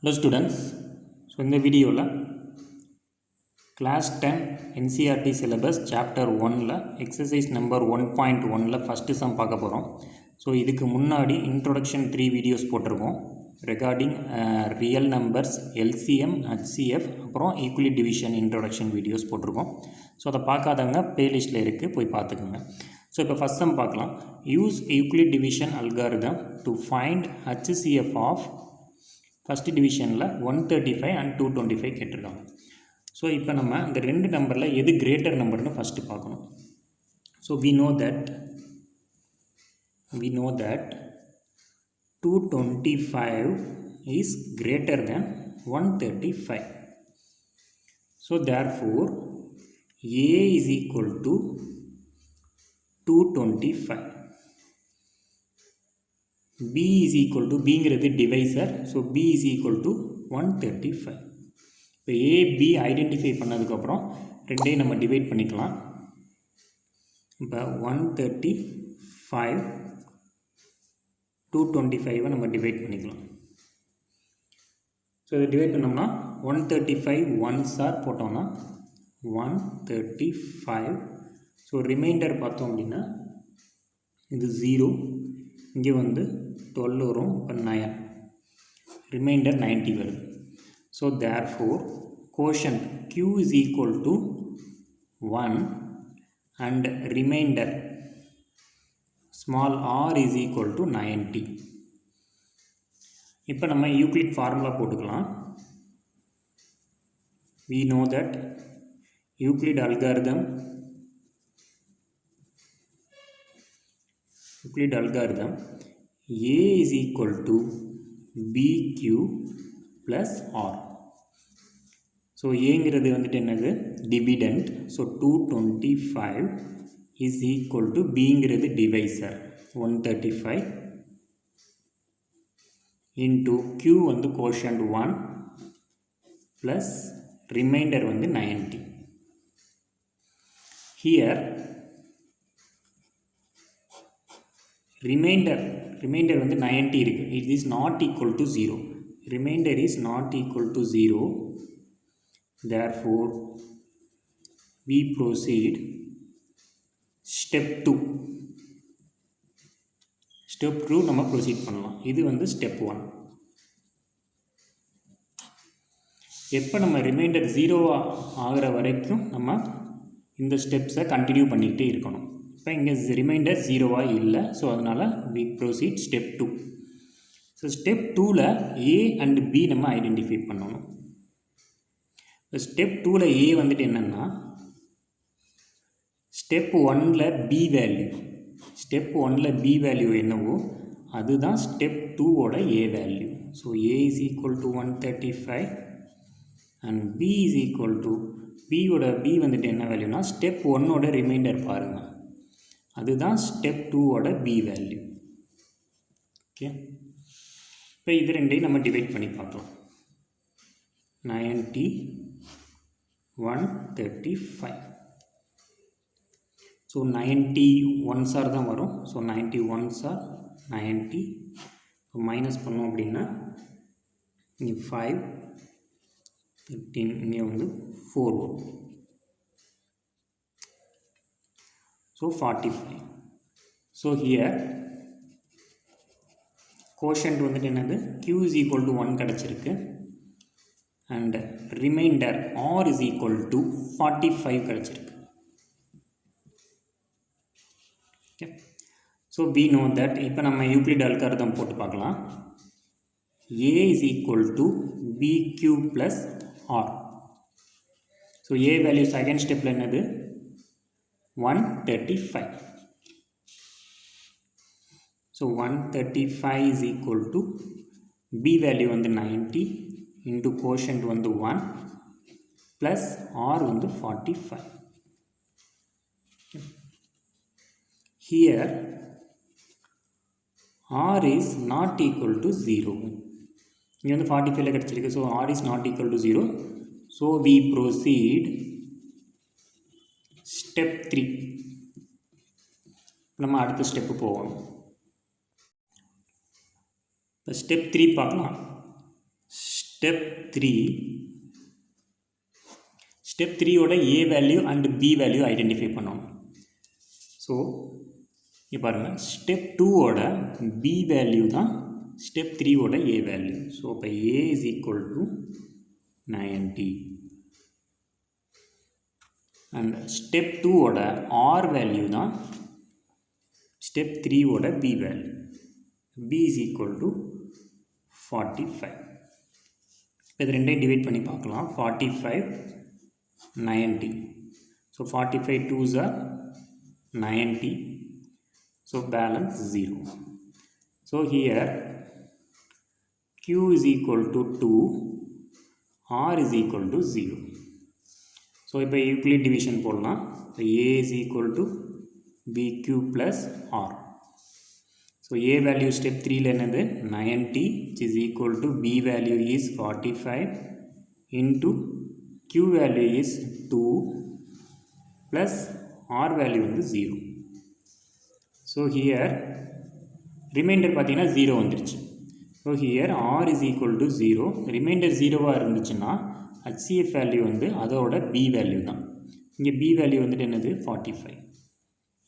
Hello students, so in the video class 10 NCERT syllabus chapter 1 exercise number 1.1 first sum பார்க்க போகிறோம். So இதுக்கு முன்னாடி introduction 3 videos போட்டிருக்கோம் regarding real numbers, LCM, HCF அப்புறம் equally division introduction videos போட்டிருக்கோம். So அதை பார்க்காதவங்க பிளேலிஸ்ட்டில் இருக்குது, போய் பார்த்துக்குங்க. ஸோ இப்போ ஃபஸ்ட் சம் பார்க்கலாம். Use Euclid division algorithm to find HCF of first டிவிஷனில் 135 and 225 கேட்டிருக்காங்க. ஸோ இப்போ நம்ம இந்த ரெண்டு நம்பரில் எது கிரேட்டர் நம்பர்னு ஃபஸ்ட்டு பார்க்கணும். So we know that 225 is greater than 135. So therefore A is equal to 225. B is equal to Bங்கிறது divisor. So B is equal to 135. இப்போ A, B ஐடென்டிஃபை பண்ணதுக்கப்புறம் ரெண்டையும் நம்ம டிவைட் பண்ணிக்கலாம். இப்போ 135 225 நம்ம டிவைட் பண்ணிக்கலாம். ஸோ இதை டிவைட் பண்ணோம்னா 135 ஒன்ஸ் ஆர் போட்டோம்னா 135. ஸோ ரிமைண்டர் பார்த்தோம் அப்படின்னா இது 0, இங்கே வந்து 12 வரும், இப்போ 9, ரிமைண்டர் 90 வருது. So therefore quotient Q is equal to 1 and remainder small r is equal to 90. இப்போ நம்ம யூக்ளிட் ஃபார்முலா போட்டுக்கலாம். we know that Euclid algorithm A is equal to BQ plus R. So ஏங்கிறது வந்துட்டு என்னது, dividend. So 225 is equal to Bங்கிறது divisor 135 into Q வந்து quotient 1 plus remainder வந்து 90. Here remainder வந்து 90 இருக்குது. It is not equal to 0. Remainder is not equal to 0. therefore we proceed step 2 நம்ம proceed பண்ணலாம். இது வந்து ஸ்டெப் 1. எப்போ நம்ம ரிமைண்டர் 0 ஆகிற வரைக்கும் நம்ம இந்த ஸ்டெப்ஸை கண்டினியூ பண்ணிக்கிட்டே இருக்கணும். இப்போ இங்கே ரிமைண்டர் 0 இல்லை, ஸோ அதனால் we proceed step 2. So step 2ல் A and B நம்ம ஐடென்டிஃபை பண்ணணும். இப்போ ஸ்டெப் 2ல் A வந்துட்டு என்னென்னா ஸ்டெப் 1ல் B வேல்யூ என்னவோ அதுதான் ஸ்டெப் 2ஓட A வேல்யூ. So A is equal to 135 and B is equal to B வந்துட்டு என்ன வேல்யூனா ஸ்டெப் 1ஓட ரிமைண்டர் பாருங்கள், அதுதான் ஸ்டெப் 2ஓட B வேல்யூ. ஓகே, இப்போ இது ரெண்டையும் நம்ம டிவைட் பண்ணி பார்க்கலாம். 90 135. ஸோ 90 ஒன்ஸ் ஆர் தான் வரும். So 90 once are 90. இப்போ மைனஸ் பண்ணோம் அப்படின்னா இங்கே 5 13, இங்கே வந்து 4 வரும். ஸோ 45. ஸோ ஹியர் கோஷன்ட் வந்துட்டு என்னது, Q is equal to 1 கிடச்சிருக்கு and reminder R is equal to 45 கிடச்சிருக்கு. Okay, so we know that இப்போ நம்ம யூக்ளிட் அல்காரிதம் போட்டு பார்க்கலாம். A is equal to BQ plus R. So A value second ஸ்டெப்பில் என்னது 135. So 135 is equal to B value வந்து 90 into quotient வந்து 1 plus R வந்து 45. Here R is not equal to 0. இங்கே வந்து 45 கிடச்சிருக்கு. So R is not equal to 0. So we proceed step 3. நம்ம அடுத்த ஸ்டெப்பு போகணும். இப்போ ஸ்டெப் 3 பார்க்கலாம். ஸ்டெப் 3 ஓட A value and B value identify பண்ணணும். ஸோ இப்போ பாருங்கள், ஸ்டெப் 2 ஓட B வேல்யூ தான் ஸ்டெப் 3 ஓட A வேல்யூ. ஸோ இப்போ A is equal to 90 and step 2 ஓட R வேல்யூ தான் ஸ்டெப் 3 ஓட B value. B is equal to 45. இது ரெண்டையும் டிவைட் பண்ணி பார்க்கலாம். 45 90. So 45 2s are 90. So balance 0. So here Q is equal to 2, R is equal to 0. So இப்போ Euclid division போடலாம். So A is equal to BQ plus R. So A value step 3 என்னது 90, which is equal to B value is 45 into Q value is 2 plus R value வந்து 0. So here remainder பார்த்தீங்கன்னா 0 வந்துருச்சு. So here R is equal to 0. Remainder 0 இருந்துச்சுன்னா HCF value வந்து அதோட B value தான். இங்கே B value வந்துட்டு என்னது 45.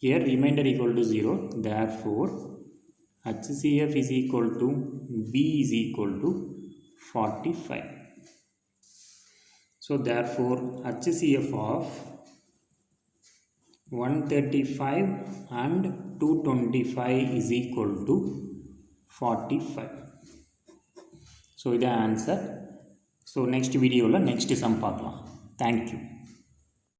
Here remainder equal to 0. Therefore HCF is equal to B is equal to 45. So therefore HCF of 135 and 225 is equal to 45. So this is the answer. So next video la next sum பார்க்கலாம். Thank you.